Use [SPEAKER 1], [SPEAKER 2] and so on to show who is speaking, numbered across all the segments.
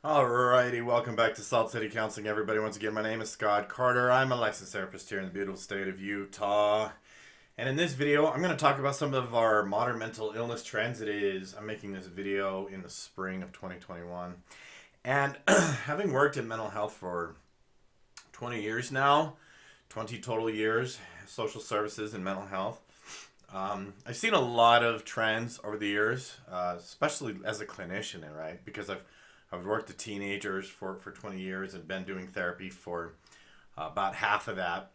[SPEAKER 1] Alrighty, welcome back to Salt City Counseling, everybody. Once again, my name is Scott Carter. I'm a licensed therapist here in the beautiful state of Utah. And in this video, I'm going to talk about some of our modern mental illness trends. I'm making this video in the spring of 2021. And having worked in mental health for 20 years now, 20 total years, social services and mental health, I've seen a lot of trends over the years, especially as a clinician, right? Because I've worked with teenagers for 20 years and been doing therapy for about half of that.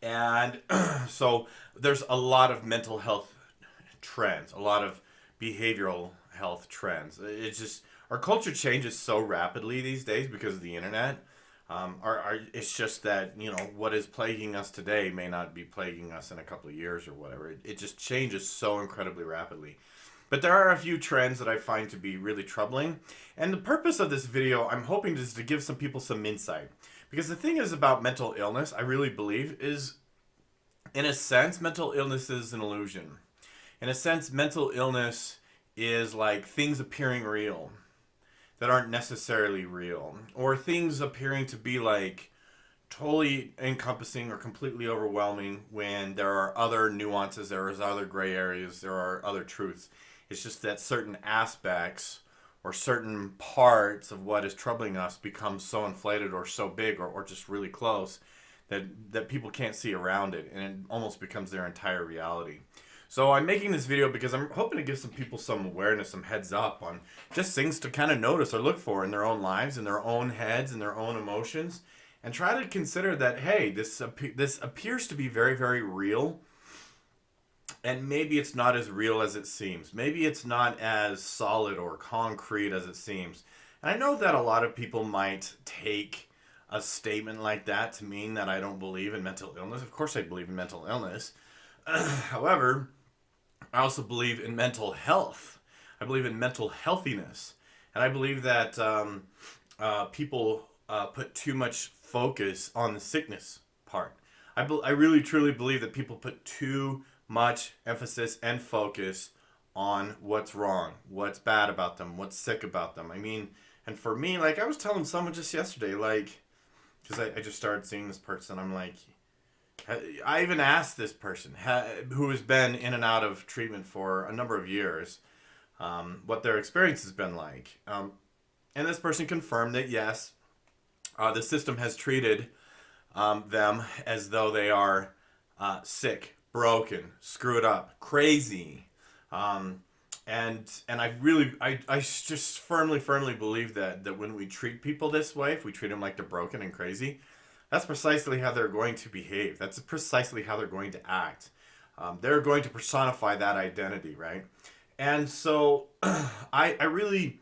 [SPEAKER 1] And so there's a lot of mental health trends, a lot of behavioral health trends. It's just our culture changes so rapidly these days because of the internet. It's just that, what is plaguing us today may not be plaguing us in a couple of years or whatever. It just changes so incredibly rapidly. But there are a few trends that I find to be really troubling. And the purpose of this video, I'm hoping, is to give some people some insight. Because the thing is about mental illness, I really believe, is, in a sense, mental illness is an illusion. In a sense, mental illness is like things appearing real that aren't necessarily real. Or things appearing to be like totally encompassing or completely overwhelming when there are other nuances, there is other gray areas, there are other truths. It's just that certain aspects or certain parts of what is troubling us become so inflated or so big or just really close that people can't see around it, and it almost becomes their entire reality. So I'm making this video because I'm hoping to give some people some awareness, some heads up on just things to kind of notice or look for in their own lives, in their own heads, in their own emotions, and try to consider that, hey, this appears to be very, very real. And maybe it's not as real as it seems. Maybe it's not as solid or concrete as it seems. And I know that a lot of people might take a statement like that to mean that I don't believe in mental illness. Of course I believe in mental illness. However, I also believe in mental health. I believe in mental healthiness. And I believe that people put too much focus on the sickness part. I really truly believe that people put too much emphasis and focus on what's wrong, what's bad about them, what's sick about them. I mean, and for me, like I was telling someone just yesterday, like, because I just started seeing this person, I'm like, I even asked this person who has been in and out of treatment for a number of years, what their experience has been like. And this person confirmed that yes, the system has treated them as though they are sick, broken, screwed up, crazy. And I just firmly believe that when we treat people this way, if we treat them like they're broken and crazy, that's precisely how they're going to behave. That's precisely how they're going to act. They're going to personify that identity, right? And so I really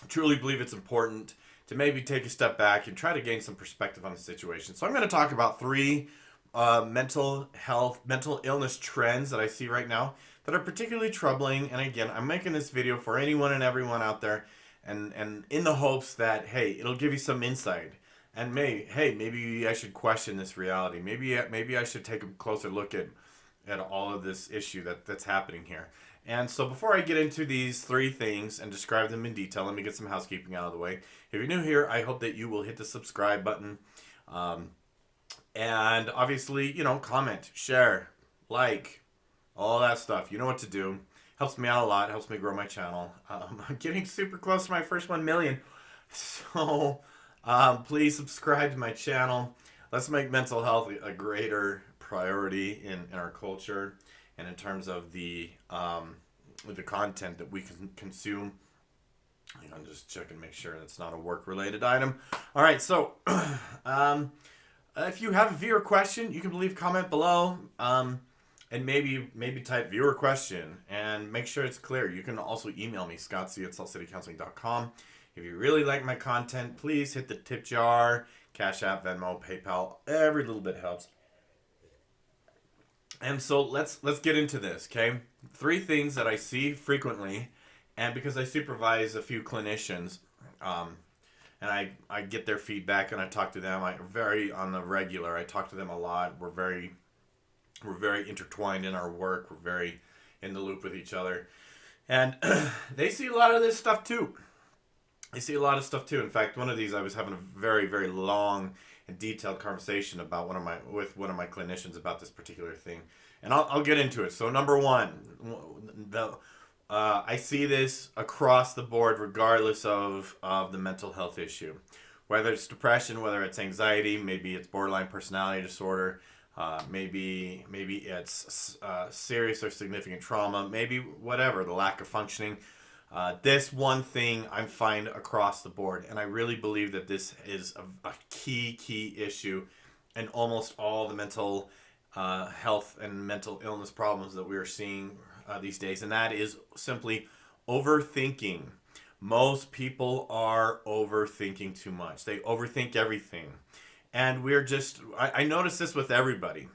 [SPEAKER 1] truly believe it's important to maybe take a step back and try to gain some perspective on the situation. So I'm going to talk about three mental illness trends that I see right now that are particularly troubling. And again, I'm making this video for anyone and everyone out there, and in the hopes that, hey, it'll give you some insight. And maybe I should question this reality. Maybe I should take a closer look at all of this issue that's happening here. And so before I get into these three things and describe them in detail, let me get some housekeeping out of the way. If you're new here, I hope that you will hit the subscribe button. And obviously, comment, share, like, all that stuff. You know what to do. Helps me out a lot. Helps me grow my channel. I'm getting super close to my first 1 million. So please subscribe to my channel. Let's make mental health a greater priority in our culture and in terms of the content that we can consume. I'm just checking to make sure that's not a work-related item. All right, so if you have a viewer question, you can leave a comment below, and maybe type viewer question and make sure it's clear. You can also email me, scottc@saltcitycounseling.com. If you really like my content, please hit the tip jar, Cash App, Venmo, PayPal. Every little bit helps. And so let's get into this, okay? Three things that I see frequently, and because I supervise a few clinicians, and I get their feedback and I talk to them. Very on the regular. I talk to them a lot. We're very intertwined in our work. We're very in the loop with each other, and they see a lot of this stuff too. I see a lot of stuff too. In fact, one of these I was having a very, very long and detailed conversation about with one of my clinicians about this particular thing, and I'll get into it. So number one, the I see this across the board, regardless of the mental health issue, whether it's depression, whether it's anxiety, maybe it's borderline personality disorder, maybe it's serious or significant trauma, maybe whatever, the lack of functioning. This one thing I find across the board, and I really believe that this is a key issue in almost all the mental health and mental illness problems that we are seeing these days, and that is simply overthinking. Most people are overthinking too much. They overthink everything, and we're just. I notice this with everybody.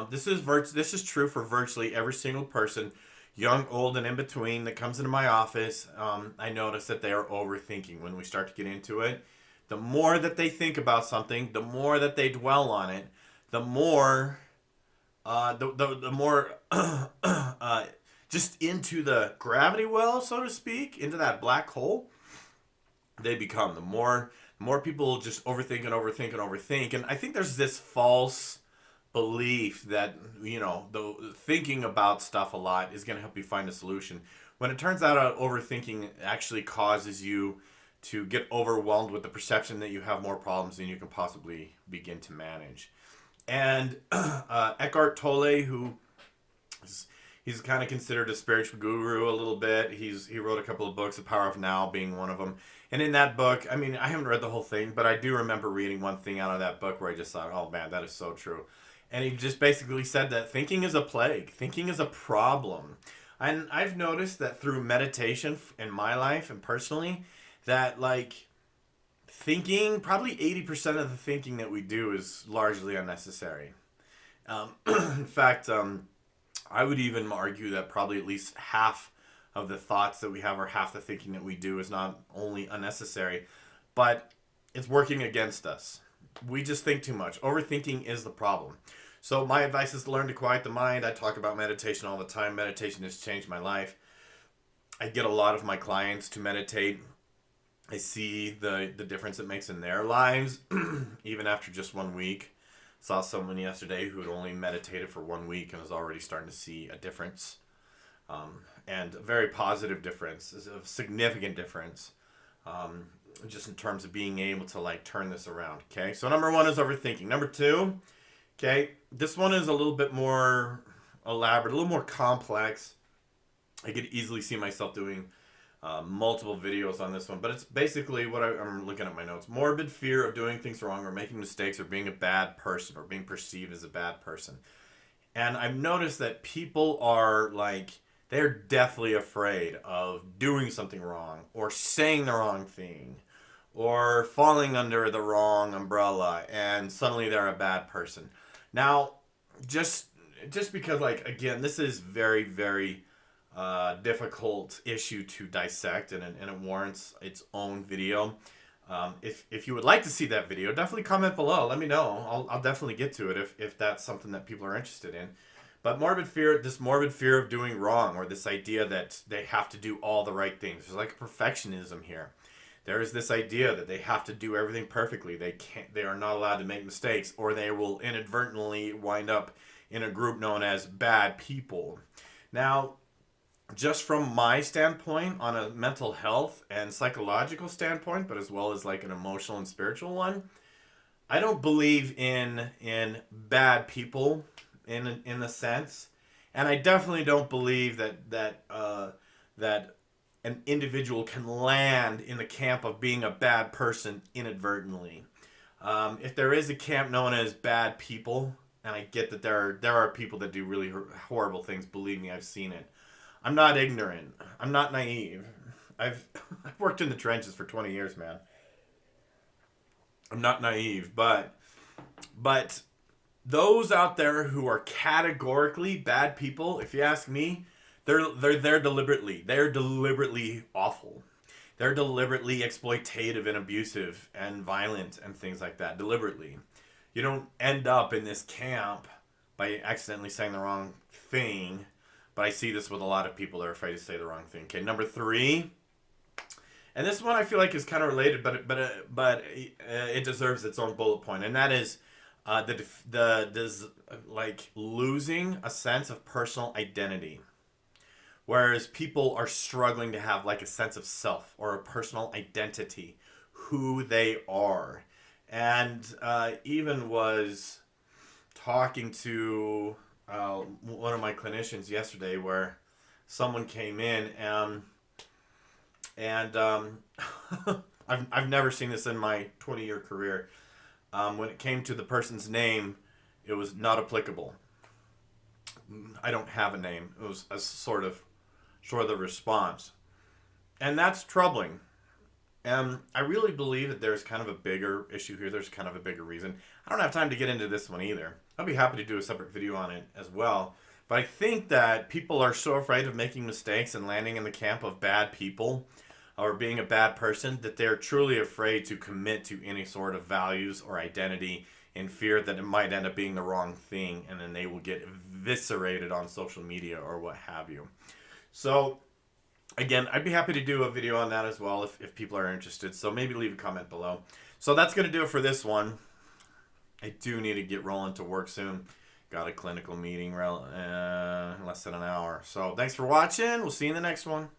[SPEAKER 1] This is true for virtually every single person, young, old, and in between, that comes into my office. I notice that they are overthinking when we start to get into it. The more that they think about something, the more that they dwell on it, the more, the more just into the gravity well, so to speak, into that black hole they become. The more people just overthink and overthink and overthink, and I think there's this false belief that the thinking about stuff a lot is going to help you find a solution, when it turns out overthinking actually causes you to get overwhelmed with the perception that you have more problems than you can possibly begin to manage. And Eckhart Tolle, who he's kind of considered a spiritual guru a little bit. He wrote a couple of books, The Power of Now being one of them. And in that book, I mean, I haven't read the whole thing, but I do remember reading one thing out of that book where I just thought, oh man, that is so true. And he just basically said that thinking is a plague. Thinking is a problem. And I've noticed that through meditation in my life and personally, that like thinking, probably 80% of the thinking that we do is largely unnecessary. In fact, I would even argue that probably at least half of the thoughts that we have, or half the thinking that we do, is not only unnecessary, but it's working against us. We just think too much. Overthinking is the problem. So my advice is to learn to quiet the mind. I talk about meditation all the time. Meditation has changed my life. I get a lot of my clients to meditate. I see the difference it makes in their lives, even after just 1 week. Saw someone yesterday who had only meditated for 1 week and was already starting to see a difference, and a very positive difference, a significant difference, just in terms of being able to like turn this around. Okay, so number one is overthinking. Number two, okay, this one is a little bit more elaborate, a little more complex. I could easily see myself doing multiple videos on this one, but it's basically what I'm looking at my notes. Morbid fear of doing things wrong, or making mistakes, or being a bad person, or being perceived as a bad person. And I've noticed that people are like, they're deathly afraid of doing something wrong, or saying the wrong thing, or falling under the wrong umbrella, and suddenly they're a bad person. Now, just because, like, again, this is very, very difficult issue to dissect, and it warrants its own video. If you would like to see that video, definitely comment below. Let me know. I'll definitely get to it if that's something that people are interested in. But this morbid fear of doing wrong, or this idea that they have to do all the right things. There's like a perfectionism here. There is this idea that they have to do everything perfectly. They are not allowed to make mistakes, or they will inadvertently wind up in a group known as bad people. Now, just from my standpoint, on a mental health and psychological standpoint, but as well as like an emotional and spiritual one, I don't believe in bad people in a sense, and I definitely don't believe that an individual can land in the camp of being a bad person inadvertently. If there is a camp known as bad people, and I get that there are people that do really horrible things. Believe me, I've seen it. I'm not ignorant. I'm not naive. I've worked in the trenches for 20 years, man. I'm not naive, but those out there who are categorically bad people, if you ask me, they're there deliberately. They're deliberately awful. They're deliberately exploitative and abusive and violent and things like that. Deliberately. You don't end up in this camp by accidentally saying the wrong thing. But I see this with a lot of people that are afraid to say the wrong thing. Okay, number three, And this one I feel like is kind of related, but it deserves its own bullet point, and that is like losing a sense of personal identity. Whereas people are struggling to have like a sense of self or a personal identity, who they are. And even was talking to one of my clinicians yesterday where someone came in and I've never seen this in my 20-year career. When it came to the person's name, it was not applicable. I don't have a name. It was a sort of the response. And that's troubling. And I really believe that there's kind of a bigger issue here. There's kind of a bigger reason. I don't have time to get into this one either. I'll be happy to do a separate video on it as well. But I think that people are so afraid of making mistakes and landing in the camp of bad people or being a bad person that they're truly afraid to commit to any sort of values or identity in fear that it might end up being the wrong thing, and then they will get eviscerated on social media or what have you. So again, I'd be happy to do a video on that as well if people are interested. So maybe leave a comment below. So that's going to do it for this one. I do need to get rolling to work soon. Got a clinical meeting in less than an hour. So thanks for watching. We'll see you in the next one.